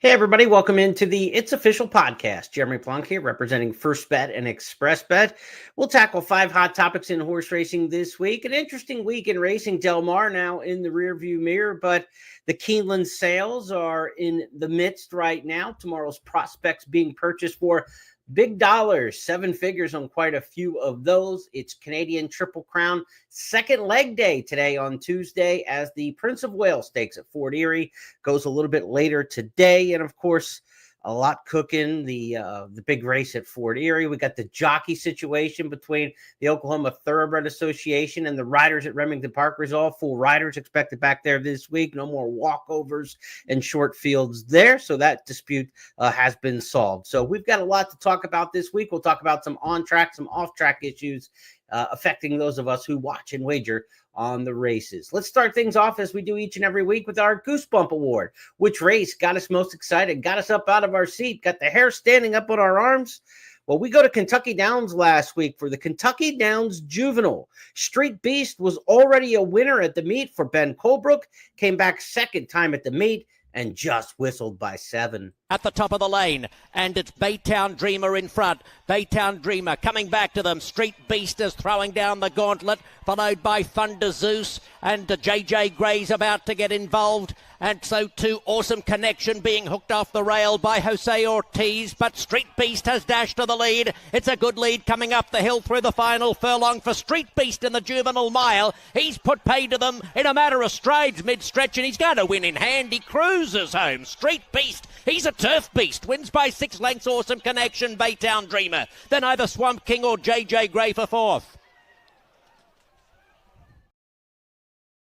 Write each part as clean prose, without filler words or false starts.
Hey, everybody. Welcome into the It's Official podcast. Jeremy Plonk here, representing First Bet and Express Bet. We'll tackle 5 hot topics in horse racing this week. An interesting week in racing. Del Mar now in the rearview mirror, but the Keeneland sales are in the midst right now. Tomorrow's prospects being purchased for big dollars, 7 figures on quite a few of those. It's Canadian Triple Crown second leg day today on Tuesday, as the Prince of Wales Stakes at Fort Erie goes a little bit later today. And of course, a lot cooking, the big race at Fort Erie. We got the jockey situation between the Oklahoma Thoroughbred Association and the riders at Remington Park Resolve. Full riders expected back there this week. No more walkovers and short fields there. So that dispute has been solved. So we've got a lot to talk about this week. We'll talk about some on-track, some off-track issues affecting those of us who watch and wager on the races. Let's start things off as we do each and every week with our Goosebump Award. Which race got us most excited, got us up out of our seat, got the hair standing up on our arms? Well, we go to Kentucky Downs last week for the Kentucky Downs Juvenile. Street Beast was already a winner at the meet for Ben Colebrook, came back second time at the meet, and just whistled by 7. At the top of the lane, and it's Baytown Dreamer in front. Baytown Dreamer coming back to them. Street Beast is throwing down the gauntlet, followed by Thunder Zeus, and JJ Gray's about to get involved. And so too, Awesome Connection being hooked off the rail by Jose Ortiz. But Street Beast has dashed to the lead. It's a good lead coming up the hill through the final furlong for Street Beast in the Juvenile Mile. He's put paid to them in a matter of strides mid-stretch, and he's going to win in hand. He cruises home. Street Beast, he's a turf beast. Wins by 6 lengths. Awesome Connection, Baytown Dreamer. Then either Swamp King or JJ Gray for 4th.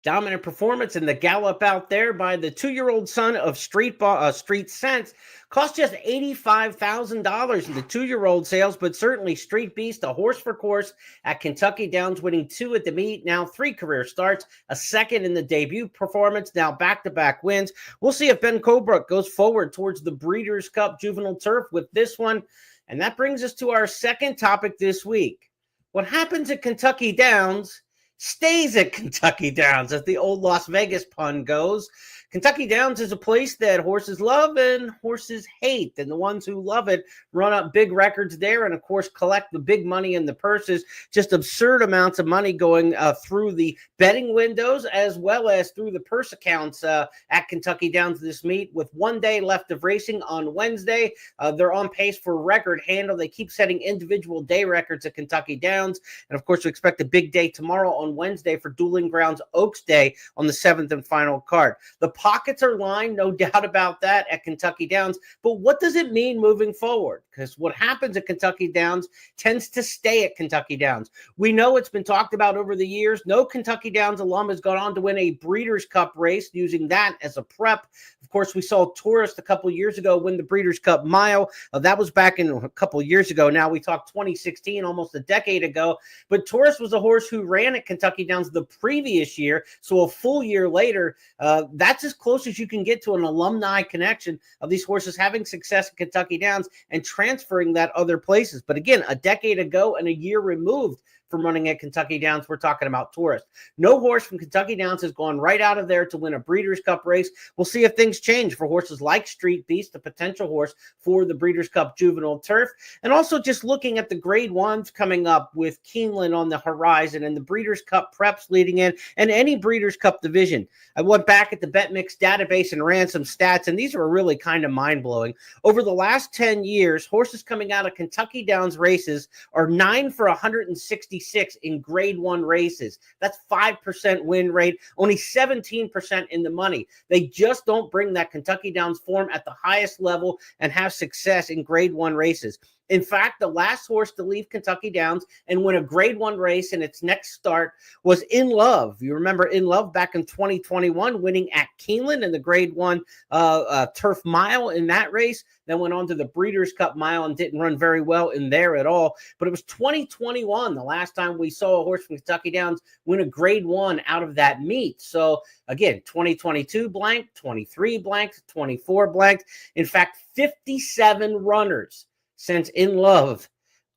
Dominant performance in the gallop out there by the 2-year-old son of Street Sense. Cost just $85,000 in the 2-year-old sales, but certainly Street Beast, a horse for course at Kentucky Downs, winning 2 at the meet, now 3 career starts, a second in the debut performance, now back-to-back wins. We'll see if Ben Colebrook goes forward towards the Breeders' Cup Juvenile Turf with this one. And that brings us to our second topic this week. What happens at Kentucky Downs stays at Kentucky Downs, as the old Las Vegas pun goes. Kentucky Downs is a place that horses love and horses hate, and the ones who love it run up big records there and, of course, collect the big money in the purses. Just absurd amounts of money going through the betting windows as well as through the purse accounts at Kentucky Downs this meet. With 1 day left of racing on Wednesday, they're on pace for record handle. They keep setting individual day records at Kentucky Downs, and, of course, we expect a big day tomorrow on Wednesday for Dueling Grounds Oaks Day on the 7th and final card. The pockets are lined, no doubt about that, at Kentucky Downs. But what does it mean moving forward? Because what happens at Kentucky Downs tends to stay at Kentucky Downs. We know it's been talked about over the years. No Kentucky Downs alum has gone on to win a Breeders' Cup race using that as a prep. Of course, we saw Tourist a couple years ago win the Breeders' Cup Mile. That was back in a couple years ago. Now we talk 2016, almost a decade ago. But Tourist was a horse who ran at Kentucky Downs the previous year. So a full year later, that's as close as you can get to an alumni connection of these horses having success at Kentucky Downs and transferring that other places. But again, a decade ago and a year removed from running at Kentucky Downs, we're talking about Tourist. No horse from Kentucky Downs has gone right out of there to win a Breeders' Cup race. We'll see if things change for horses like Street Beast, a potential horse for the Breeders' Cup Juvenile Turf. And also just looking at the Grade 1s coming up with Keeneland on the horizon and the Breeders' Cup preps leading in and any Breeders' Cup division. I went back at the BetMix database and ran some stats, and these are really kind of mind-blowing. Over the last 10 years, horses coming out of Kentucky Downs races are 9 for 166 in Grade 1 races. That's 5% win rate, only 17% in the money. They just don't bring that Kentucky Downs form at the highest level and have success in Grade 1 races. In fact, the last horse to leave Kentucky Downs and win a Grade 1 race in its next start was In Love. You remember In Love back in 2021, winning at Keeneland in the Grade 1 Turf Mile in that race. Then went on to the Breeders' Cup Mile and didn't run very well in there at all. But it was 2021, the last time we saw a horse from Kentucky Downs win a Grade 1 out of that meet. So again, 2022 blank, 23 blank, 24 blank. In fact, 57 runners since In Love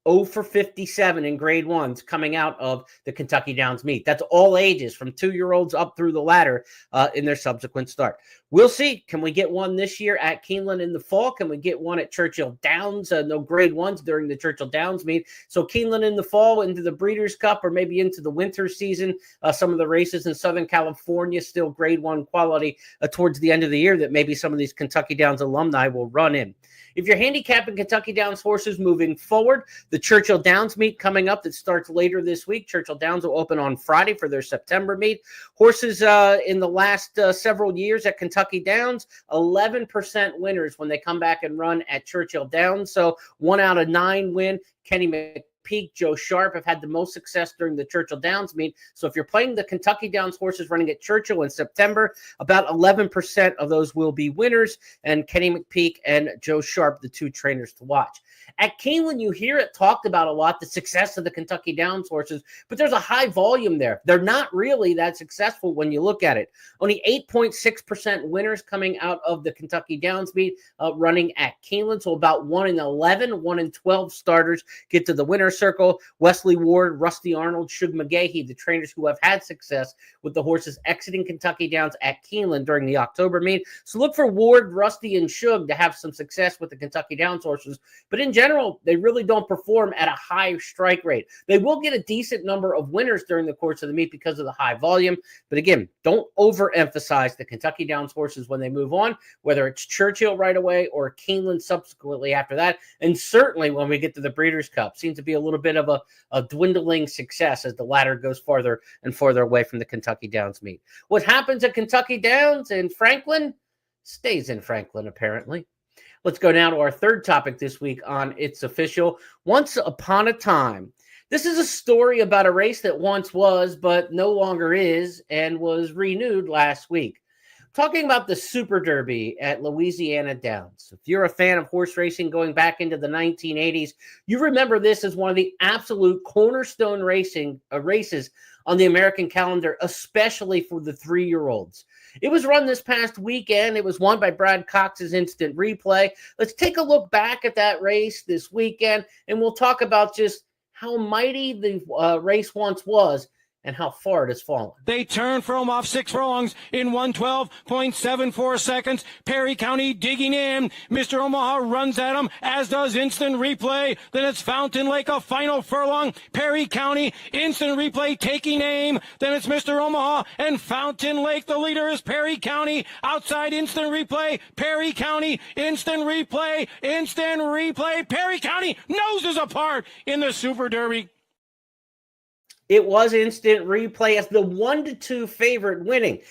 0 for 57 in grade ones coming out of the Kentucky Downs meet. That's all ages from 2-year-olds up through the ladder in their subsequent start. We'll see. Can we get one this year at Keeneland in the fall? Can we get one at Churchill Downs? No grade ones during the Churchill Downs meet. So Keeneland in the fall into the Breeders' Cup or maybe into the winter season. Some of the races in Southern California still grade one quality towards the end of the year that maybe some of these Kentucky Downs alumni will run in. If you're handicapping Kentucky Downs horses moving forward, the Churchill Downs meet coming up that starts later this week. Churchill Downs will open on Friday for their September meet. Horses in the last several years at Kentucky Downs, 11% winners when they come back and run at Churchill Downs. So 1 out of 9 win. Kenny McPeak, Joe Sharp have had the most success during the Churchill Downs meet. So if you're playing the Kentucky Downs horses running at Churchill in September, about 11% of those will be winners, and Kenny McPeak and Joe Sharp, the 2 trainers to watch. At Keeneland, you hear it talked about a lot, the success of the Kentucky Downs horses, but there's a high volume there. They're not really that successful when you look at it. Only 8.6% winners coming out of the Kentucky Downs meet running at Keeneland. So about 1 in 11, 1 in 12 starters get to the winner's circle. Wesley Ward, Rusty Arnold, Shug McGahee, the trainers who have had success with the horses exiting Kentucky Downs at Keeneland during the October meet. So look for Ward, Rusty, and Shug to have some success with the Kentucky Downs horses. But in general, they really don't perform at a high strike rate. They will get a decent number of winners during the course of the meet because of the high volume. But again, don't overemphasize the Kentucky Downs horses when they move on, whether it's Churchill right away or Keeneland subsequently after that. And certainly when we get to the Breeders' Cup, seems to be a little bit of a dwindling success as the ladder goes farther and farther away from the Kentucky Downs meet. What happens at Kentucky Downs in Franklin stays in Franklin, apparently. Let's go now to our third topic this week on It's Official. Once Upon a Time. This is a story about a race that once was, but no longer is, and was renewed last week. Talking about the Super Derby at Louisiana Downs. If you're a fan of horse racing going back into the 1980s, you remember this as one of the absolute cornerstone races on the American calendar, especially for the 3-year-olds. It was run this past weekend. It was won by Brad Cox's Instant Replay. Let's take a look back at that race this weekend, and we'll talk about just how mighty the race once was and how far it has fallen. They turn from off 6 furlongs in 1:12.74 seconds. Perry County digging in. Mr. Omaha runs at him, as does Instant Replay. Then it's Fountain Lake, a final furlong. Perry County, Instant Replay taking aim. Then it's Mr. Omaha and Fountain Lake. The leader is Perry County. Outside Instant Replay. Perry County, Instant Replay, Instant Replay. Perry County noses apart in the Super Derby. It was Instant Replay as the 1-2 favorite winning.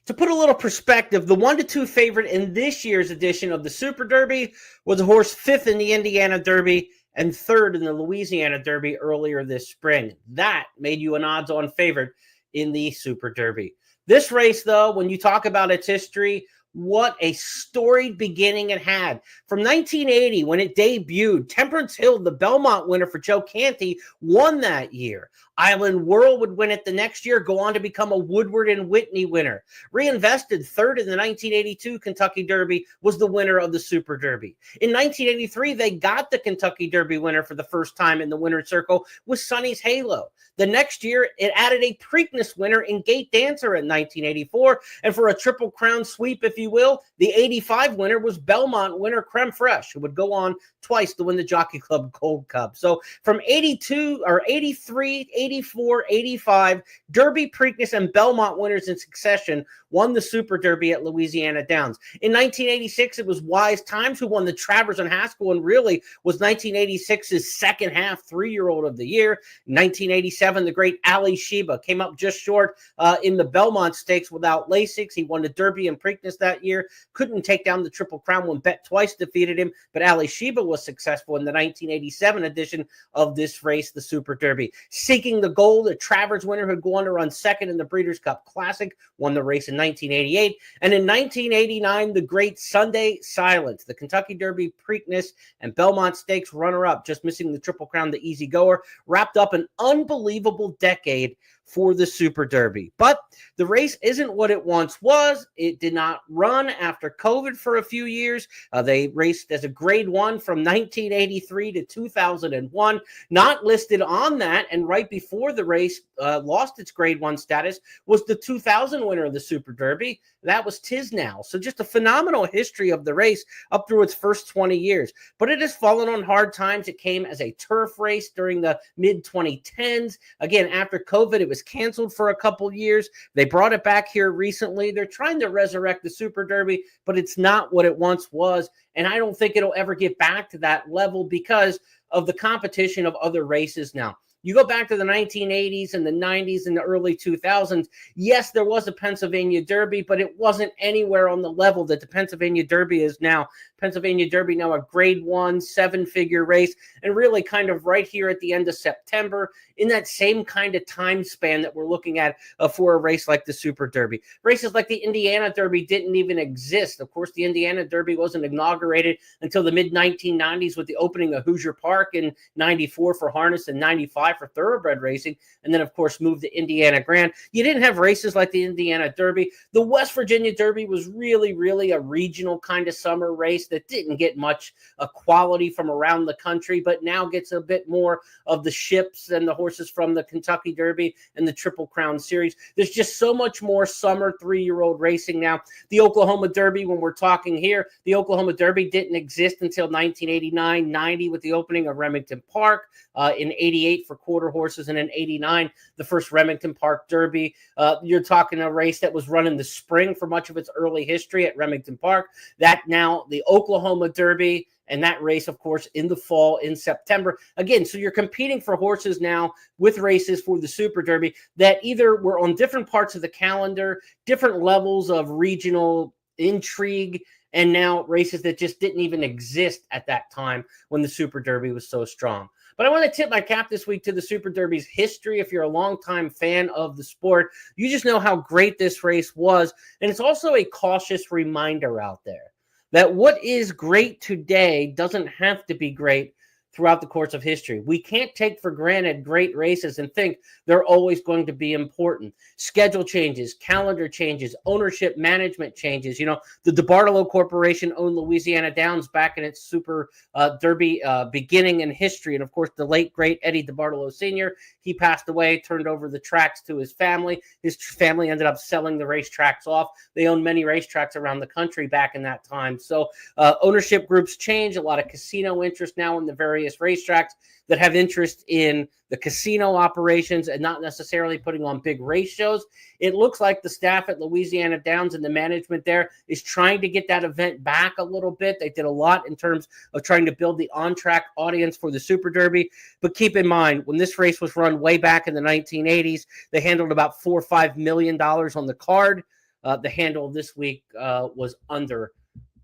To put a little perspective, the 1-2 favorite in this year's edition of the Super Derby was a horse 5th in the Indiana Derby and 3rd in the Louisiana Derby earlier this spring. That made you an odds-on favorite in the Super Derby. This race, though, when you talk about its history, what a storied beginning it had. From 1980, when it debuted, Temperance Hill, the Belmont winner for Joe Canty, won that year. Island Whirl would win it the next year, go on to become a Woodward and Whitney winner. Reinvested, 3rd in the 1982 Kentucky Derby, was the winner of the Super Derby. In 1983, they got the Kentucky Derby winner for the first time in the winner's circle with Sonny's Halo. The next year, it added a Preakness winner in Gate Dancer in 1984. And for a Triple Crown sweep, if you will, the 85 winner was Belmont winner Creme Fraiche, who would go on twice to win the Jockey Club Gold Cup. So from 82 or 83, 84, 85, Derby, Preakness, and Belmont winners in succession won the Super Derby at Louisiana Downs. In 1986, it was Wise Times who won the Travers and Haskell and really was 1986's second half 3-year-old of the year. In 1987, the great Ali Sheba came up just short in the Belmont Stakes without Lasix. He won the Derby and Preakness that year. Couldn't take down the Triple Crown when Bet Twice defeated him, but Ali Sheba was successful in the 1987 edition of this race, the Super Derby. Seeking the Gold, a Travers winner who'd go on to run second in the Breeders' Cup Classic, won the race in 1988. And in 1989, the great Sunday Silence, the Kentucky Derby, Preakness, and Belmont Stakes runner-up, just missing the Triple Crown, the Easy Goer, wrapped up an unbelievable decade for the Super Derby. But the race isn't what it once was. It did not run after COVID for a few years. They raced as a Grade 1 from 1983 to 2001, not listed on that. And right before the race lost its Grade 1 status was the 2000 winner of the Super Derby. That was Tisnow. So just a phenomenal history of the race up through its first 20 years. But it has fallen on hard times. It came as a turf race during the mid-2010s. Again, after COVID, it was canceled for a couple years. They brought it back here recently. They're trying to resurrect the Super Derby, but it's not what it once was. And I don't think it'll ever get back to that level because of the competition of other races now. You go back to the 1980s and the 90s and the early 2000s. Yes, there was a Pennsylvania Derby, but it wasn't anywhere on the level that the Pennsylvania Derby is now. Pennsylvania Derby now a Grade 1 7-figure race, and really kind of right here at the end of September in that same kind of time span that we're looking at for a race like the Super Derby. Races like the Indiana Derby didn't even exist. Of course, the Indiana Derby wasn't inaugurated until the mid-1990s with the opening of Hoosier Park in 94 for harness and 95 for thoroughbred racing, and then, of course, moved to Indiana Grand. You didn't have races like the Indiana Derby. The West Virginia Derby was really, really a regional kind of summer race that didn't get much quality from around the country, but now gets a bit more of the ships and the horses from the Kentucky Derby and the Triple Crown Series. There's just so much more summer 3-year-old racing now. The Oklahoma Derby, when we're talking here, the Oklahoma Derby didn't exist until 1989-90 with the opening of Remington Park, in 88 for quarter horses, and in 89, the first Remington Park Derby. You're talking a race that was run in the spring for much of its early history at Remington Park. That now the Oklahoma Derby, and that race, of course, in the fall in September. Again, so you're competing for horses now with races for the Super Derby that either were on different parts of the calendar, different levels of regional intrigue, and now races that just didn't even exist at that time when the Super Derby was so strong. But I want to tip my cap this week to the Super Derby's history. If you're a longtime fan of the sport, you just know how great this race was. And it's also a cautious reminder out there that what is great today doesn't have to be great throughout the course of history. We can't take for granted great races and think they're always going to be important. Schedule changes, calendar changes, ownership management changes. You know, the DeBartolo Corporation owned Louisiana Downs back in its Super Derby beginning in history. And of course, the late, great Eddie DeBartolo Sr., he passed away, turned over the tracks to his family. His family ended up selling the racetracks off. They owned many racetracks around the country back in that time. So ownership groups change. A lot of casino interest now in the various racetracks that have interest in the casino operations and not necessarily putting on big race shows. It looks like the staff at Louisiana Downs and the management there is trying to get that event back a little bit. They did a lot in terms of trying to build the on-track audience for the Super Derby. But keep in mind, when this race was run way back in the 1980s, they handled about $4 or $5 million on the card. The handle this week was under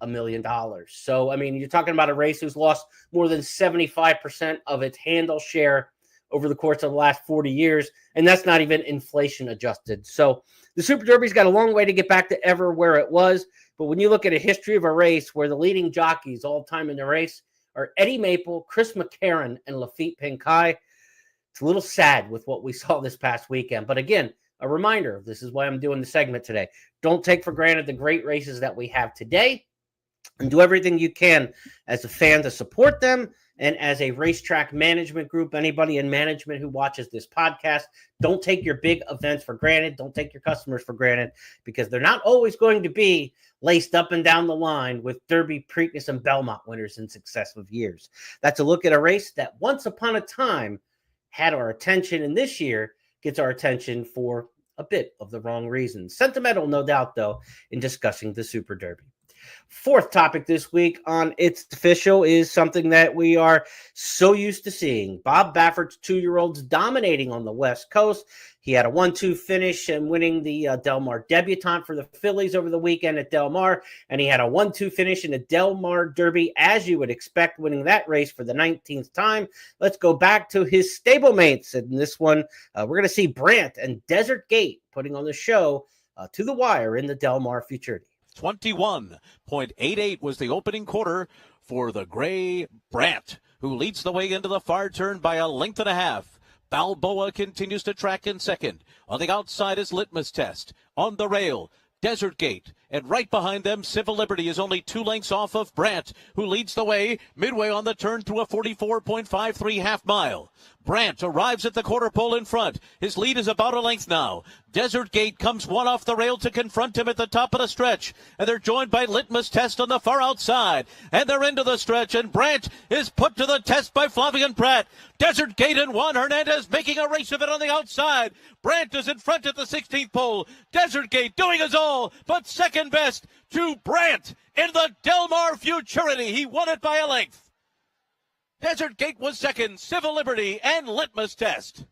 $1 million. So, I mean, you're talking about a race who's lost more than 75% of its handle share over the course of the last 40 years, and that's not even inflation adjusted. So the Super Derby's got a long way to get back to ever where it was, but when you look at a history of a race where the leading jockeys all time in the race are Eddie Maple, Chris McCarron, and Lafitte Pincay, it's a little sad with what we saw this past weekend. But again, a reminder, this is why I'm doing the segment today. Don't take for granted the great races that we have today, and do everything you can as a fan to support them. And as a racetrack management group, anybody in management who watches this podcast, don't take your big events for granted. Don't take your customers for granted, because they're not always going to be laced up and down the line with Derby, Preakness, and Belmont winners in successive years. That's a look at a race that once upon a time had our attention, and this year gets our attention for a bit of the wrong reasons. Sentimental, no doubt, though, in discussing the Super Derby. Fourth topic this week on It's Official is something that we are so used to seeing. Bob Baffert's 2-year-olds dominating on the West Coast. He had a 1-2 finish and winning the Del Mar debutante for the fillies over the weekend at Del Mar. And he had a 1-2 finish in the Del Mar Derby, as you would expect, winning that race for the 19th time. Let's go back to his stablemates. In this one, we're going to see Brant and Desert Gate putting on the show to the wire in the Del Mar Futurity. 21.88 was the opening quarter for the Gray Brant, who leads the way into the far turn by a length and a half. Balboa continues to track in second. On the outside is Litmus Test. On the rail, Desert Gate. And right behind them, Civil Liberty is only 2 lengths off of Brandt, who leads the way midway on the turn through a 44.53 half mile. Brandt arrives at the quarter pole in front. His lead is about a length now. Desert Gate comes one off the rail to confront him at the top of the stretch. And they're joined by Litmus Test on the far outside. And they're into the stretch, and Brandt is put to the test by Flavian Pratt. Desert Gate in one. Hernandez making a race of it on the outside. Brandt is in front at the 16th pole. Desert Gate doing his all, but second best to Brandt in the Del Mar Futurity. He won it by a length. Desert Gate was second, Civil Liberty and Litmus Test. Of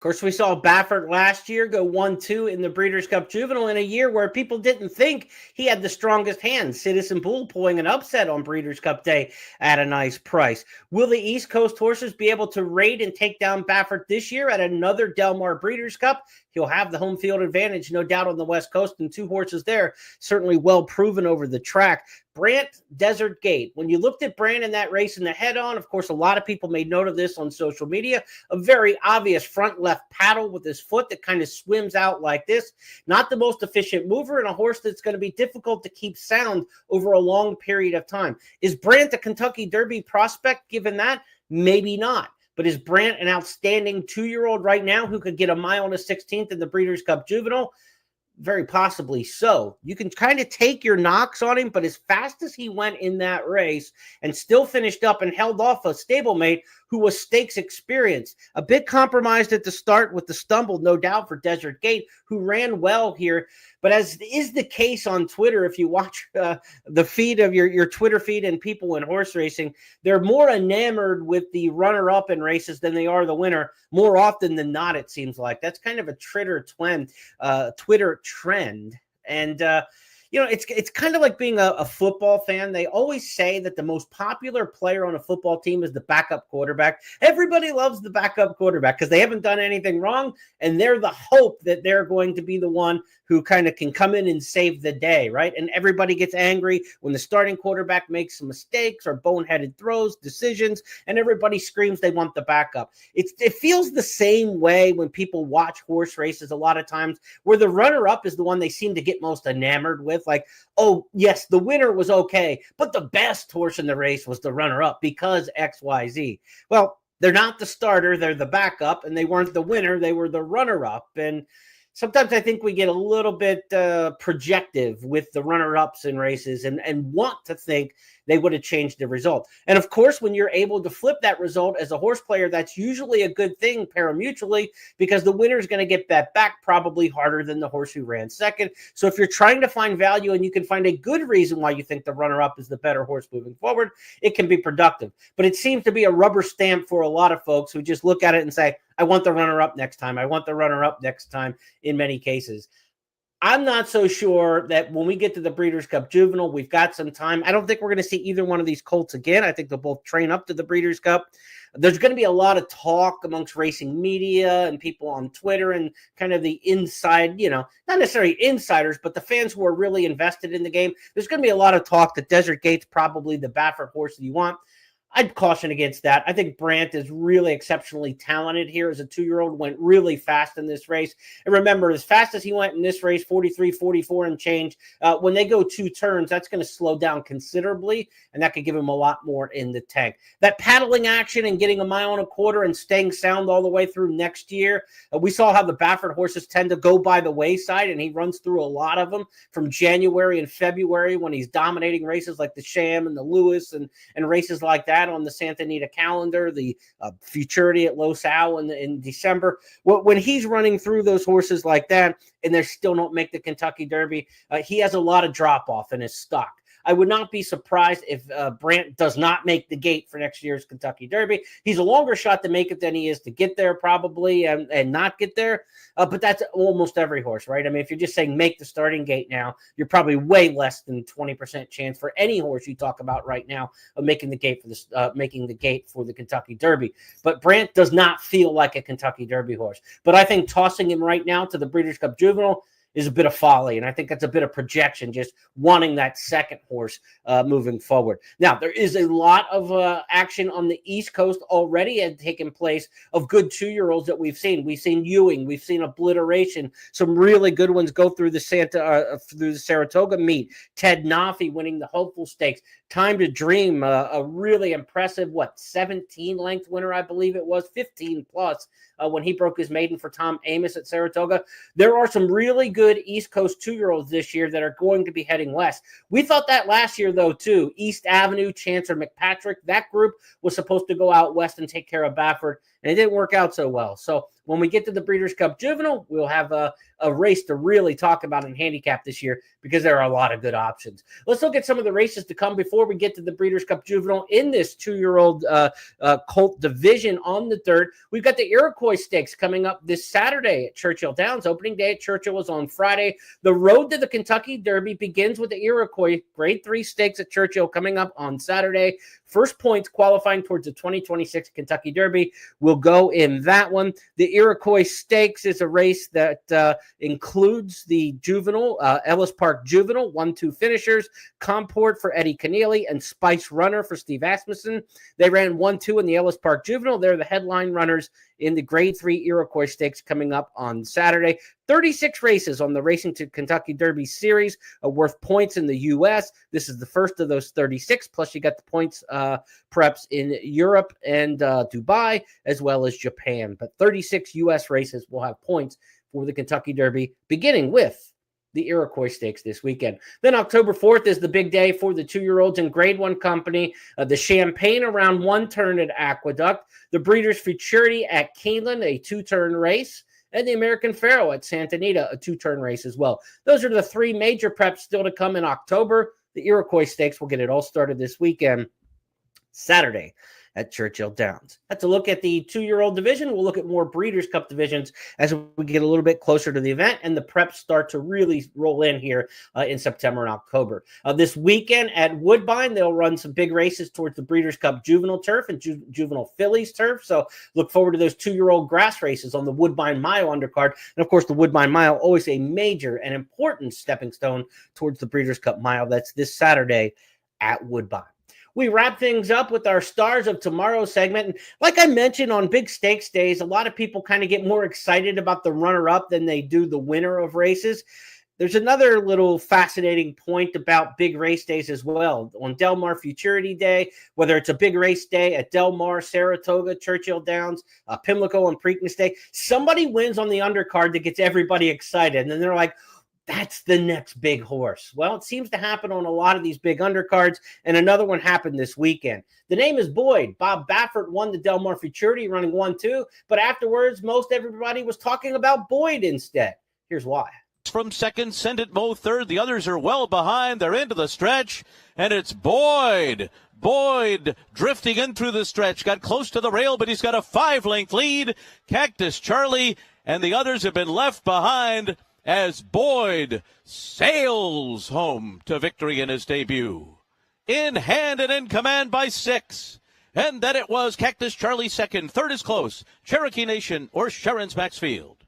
course, we saw Baffert last year go 1-2 in the Breeders' Cup Juvenile in a year where people didn't think he had the strongest hand. Citizen Bull pulling an upset on Breeders' Cup Day at a nice price. Will the East Coast horses be able to raid and take down Baffert this year at another Del Mar Breeders' Cup? He'll have the home field advantage, no doubt, on the West Coast, and 2 horses there, certainly well proven over the track. Brandt, Desert Gate. When you looked at Brandt in that race in the head-on, of course, a lot of people made note of this on social media. A very obvious front left paddle with his foot that kind of swims out like this. Not the most efficient mover, and a horse that's going to be difficult to keep sound over a long period of time. Is Brandt a Kentucky Derby prospect given that? Maybe not. But is Brandt an outstanding 2-year-old right now who could get a mile and a 16th in the Breeders' Cup Juvenile? Very possibly so. You can kind of take your knocks on him, but as fast as he went in that race and still finished up and held off a stablemate who was stakes experienced, a bit compromised at the start with the stumble, no doubt, for Desert Gate, who ran well here. But as is the case on Twitter, if you watch the feed of your Twitter feed and people in horse racing, they're more enamored with the runner-up in races than they are the winner, more often than not, it seems like. That's kind of a Twitter trend. And, it's kind of like being a football fan. They always say that the most popular player on a football team is the backup quarterback. Everybody loves the backup quarterback because they haven't done anything wrong, and they're the hope that they're going to be the one who kind of can come in and save the day, right? And everybody gets angry when the starting quarterback makes some mistakes or boneheaded throws, decisions, and everybody screams they want the backup. It feels the same way when people watch horse races a lot of times, where the runner-up is the one they seem to get most enamored with. Like, oh, yes, the winner was okay, but the best horse in the race was the runner-up because XYZ. Well, they're not the starter, they're the backup, and they weren't the winner, they were the runner-up. And sometimes I think we get a little bit projective with the runner-ups in races and want to think they would have changed the result. And of course, when you're able to flip that result as a horse player, that's usually a good thing pari-mutually, because the winner is going to get bet back probably harder than the horse who ran second. So if you're trying to find value and you can find a good reason why you think the runner-up is the better horse moving forward, it can be productive. But it seems to be a rubber stamp for a lot of folks who just look at it and say, I want the runner-up next time. I want the runner-up next time in many cases. I'm not so sure that when we get to the Breeders' Cup Juvenile, we've got some time. I don't think we're going to see either one of these colts again. I think they'll both train up to the Breeders' Cup. There's going to be a lot of talk amongst racing media and people on Twitter and kind of the inside, not necessarily insiders, but the fans who are really invested in the game. There's going to be a lot of talk that Desert Gate's probably the Baffert horse that you want. I'd caution against that. I think Brandt is really exceptionally talented here as a 2-year-old, went really fast in this race. And remember, as fast as he went in this race, 43, 44 and change, when they go 2 turns, that's going to slow down considerably, and that could give him a lot more in the tank. That paddling action and getting a mile and a quarter and staying sound all the way through next year, we saw how the Baffert horses tend to go by the wayside, and he runs through a lot of them from January and February when he's dominating races like the Sham and the Lewis and races like that on the Santa Anita calendar, the Futurity at Los Al in December. When he's running through those horses like that and they still don't make the Kentucky Derby, he has a lot of drop-off in his stock. I would not be surprised if Brandt does not make the gate for next year's Kentucky Derby. He's a longer shot to make it than he is to get there probably and not get there. But that's almost every horse, right? I mean, if you're just saying make the starting gate now, you're probably way less than 20% chance for any horse you talk about right now of making the gate for the Kentucky Derby. But Brandt does not feel like a Kentucky Derby horse. But I think tossing him right now to the Breeders' Cup Juvenile is a bit of folly. And I think that's a bit of projection, just wanting that second horse moving forward. Now, there is a lot of action on the East Coast already had taken place of good 2-year-olds that we've seen. We've seen Ewing, we've seen Obliteration, some really good ones go through the Saratoga meet. Ted Nafi winning the Hopeful Stakes. Time to Dream, a really impressive 17-length winner, I believe it was, 15 plus. When he broke his maiden for Tom Amos at Saratoga. There are some really good East Coast 2-year-olds this year that are going to be heading west. We thought that last year, though, too. East Avenue, Chancer McPatrick, that group was supposed to go out west and take care of Baffert, and it didn't work out so well. So when we get to the Breeders' Cup Juvenile, we'll have a race to really talk about in handicap this year because there are a lot of good options. Let's look at some of the races to come before we get to the Breeders' Cup Juvenile in this 2-year-old colt division on the third. We've got the Iroquois Stakes coming up this Saturday at Churchill Downs. Opening day at Churchill is on Friday. The road to the Kentucky Derby begins with the Iroquois Grade 3 Stakes at Churchill coming up on Saturday. First points qualifying towards the 2026 Kentucky Derby will go in that one. The Iroquois Stakes is a race that includes the Juvenile, Ellis Park Juvenile, 1-2 finishers, Comport for Eddie Keneally, and Spice Runner for Steve Asmussen. They ran 1-2 in the Ellis Park Juvenile. They're the headline runners in the Grade 3 Iroquois Stakes coming up on Saturday. 36 races on the Racing to Kentucky Derby series worth points in the U.S. This is the first of those 36, plus you got the points preps in Europe and Dubai, as well as Japan. But 36 U.S. races will have points for the Kentucky Derby, beginning with the Iroquois Stakes this weekend. Then October 4th is the big day for the 2-year-olds in Grade 1 company. The Champagne around 1 turn at Aqueduct, the Breeders' Futurity at Keeneland, a 2-turn race, and the American Pharoah at Santa Anita, a 2-turn race as well. Those are the 3 major preps still to come in October. The Iroquois Stakes will get it all started this weekend, Saturday at Churchill Downs. That's a look at the 2-year-old division. We'll look at more Breeders' Cup divisions as we get a little bit closer to the event and the preps start to really roll in here in September and October. This weekend at Woodbine, they'll run some big races towards the Breeders' Cup Juvenile Turf and Juvenile Fillies Turf. So look forward to those 2-year-old grass races on the Woodbine Mile undercard. And of course, the Woodbine Mile, always a major and important stepping stone towards the Breeders' Cup Mile. That's this Saturday at Woodbine. We wrap things up with our Stars of Tomorrow segment. And like I mentioned on big stakes days, a lot of people kind of get more excited about the runner-up than they do the winner of races. There's another little fascinating point about big race days as well. On Del Mar Futurity Day, whether it's a big race day at Del Mar, Saratoga, Churchill Downs, Pimlico, and Preakness Day, somebody wins on the undercard that gets everybody excited. And then they're like, that's the next big horse. Well, it seems to happen on a lot of these big undercards, and another one happened this weekend. The name is Boyd. Bob Baffert won the Del Mar Futurity running 1-2, but afterwards, most everybody was talking about Boyd instead. Here's why. From second, Send It Mo third. The others are well behind. They're into the stretch, and it's Boyd. Boyd drifting in through the stretch. Got close to the rail, but he's got a 5-length lead. Cactus Charlie and the others have been left behind as Boyd sails home to victory in his debut. In hand and in command by 6. And then it was Cactus Charlie second. Third is close. Cherokee Nation or Sharon's Maxfield.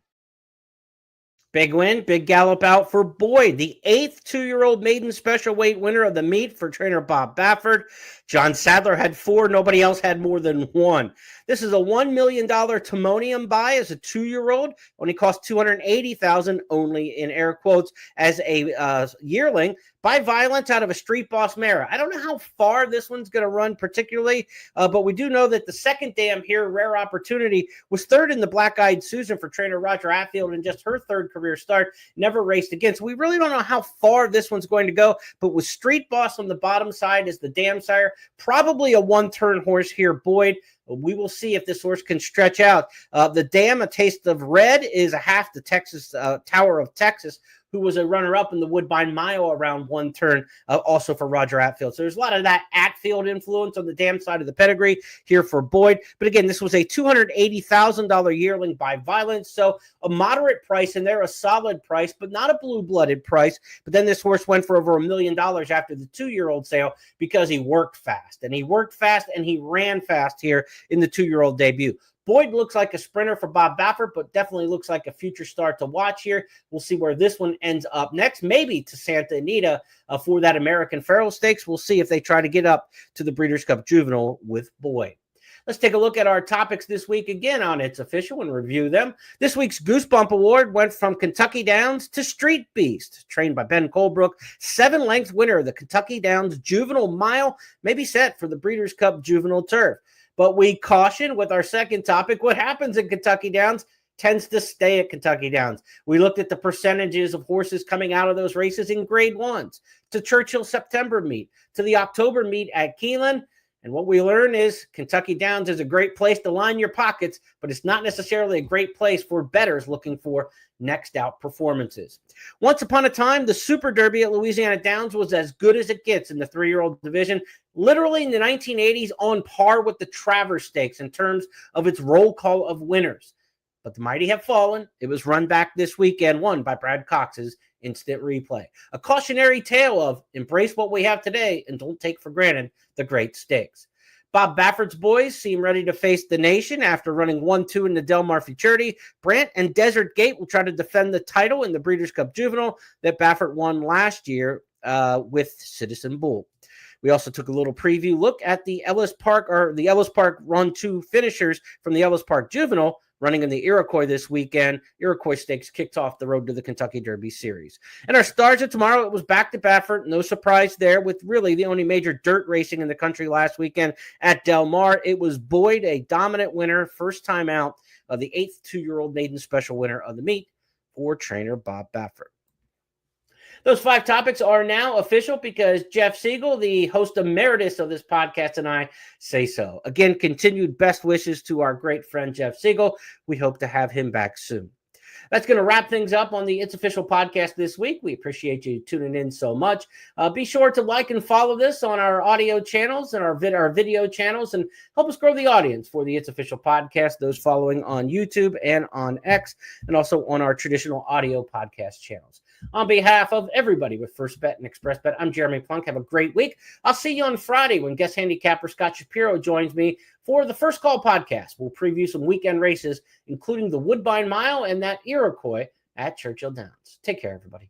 Big win, big gallop out for Boyd, the 8th 2-year-old maiden special weight winner of the meet for trainer Bob Baffert. John Sadler had 4. Nobody else had more than 1. This is a $1 million Timonium buy as a 2-year-old. Only cost $280,000 only in air quotes as a yearling. By Violence out of a Street Boss mare. I don't know how far this one's going to run particularly, but we do know that the second dam here, Rare Opportunity, was third in the Black Eyed Susan for trainer Roger Atfield in just her third career start, never raced again. So we really don't know how far this one's going to go, but with Street Boss on the bottom side as the dam sire, probably a 1-turn horse here, Boyd. We will see if this horse can stretch out. The dam, A Taste of Red, is a half the Texas Tower of Texas, who was a runner-up in the Woodbine Mile around 1 turn, also for Roger Atfield. So there's a lot of that Atfield influence on the dam side of the pedigree here for Boyd. But again, this was a $280,000 yearling by Violence. So a moderate price in there, a solid price, but not a blue-blooded price. But then this horse went for over $1 million after the 2-year-old sale because he worked fast. And he worked fast and he ran fast here in the 2-year-old debut. Boyd looks like a sprinter for Bob Baffert, but definitely looks like a future star to watch here. We'll see where this one ends up next, maybe to Santa Anita for that American Pharoah Stakes. We'll see if they try to get up to the Breeders' Cup Juvenile with Boyd. Let's take a look at our topics this week again on It's Official and review them. This week's Goosebump Award went from Kentucky Downs to Street Beast, trained by Ben Colebrook. 7-length winner of the Kentucky Downs Juvenile Mile may be set for the Breeders' Cup Juvenile Turf. But we caution with our second topic, what happens in Kentucky Downs tends to stay at Kentucky Downs. We looked at the percentages of horses coming out of those races in grade ones, to Churchill September meet, to the October meet at Keeneland. And what we learn is Kentucky Downs is a great place to line your pockets, but it's not necessarily a great place for bettors looking for next out performances. Once upon a time, the Super Derby at Louisiana Downs was as good as it gets in the 3-year-old division, literally in the 1980s on par with the Travers Stakes in terms of its roll call of winners. But the mighty have fallen. It was run back this weekend, won by Brad Cox's instant replay. A cautionary tale of embrace what we have today and don't take for granted the great stakes. Bob Baffert's boys seem ready to face the nation after running 1-2 in the Del Mar Futurity. Brant and Desert Gate will try to defend the title in the Breeders' Cup Juvenile that Baffert won last year with Citizen Bull. We also took a little preview look at the Ellis Park Run 2 finishers from the Ellis Park Juvenile running in the Iroquois this weekend. Iroquois Stakes kicked off the road to the Kentucky Derby Series. And our stars of tomorrow, it was back to Baffert. No surprise there with really the only major dirt racing in the country last weekend at Del Mar. It was Boyd, a dominant winner, first time out of the 8th 2-year-old maiden special winner of the meet for trainer Bob Baffert. Those 5 topics are now official because Jeff Siegel, the host emeritus of this podcast, and I say so. Again, continued best wishes to our great friend Jeff Siegel. We hope to have him back soon. That's going to wrap things up on the It's Official podcast this week. We appreciate you tuning in so much. Be sure to like and follow this on our audio channels and our video channels and help us grow the audience for the It's Official podcast, those following on YouTube and on X, and also on our traditional audio podcast channels. On behalf of everybody with First Bet and Express Bet, I'm Jeremy Plonk. Have a great week. I'll see you on Friday when guest handicapper Scott Shapiro joins me for the First Call podcast. We'll preview some weekend races, including the Woodbine Mile and that Iroquois at Churchill Downs. Take care, everybody.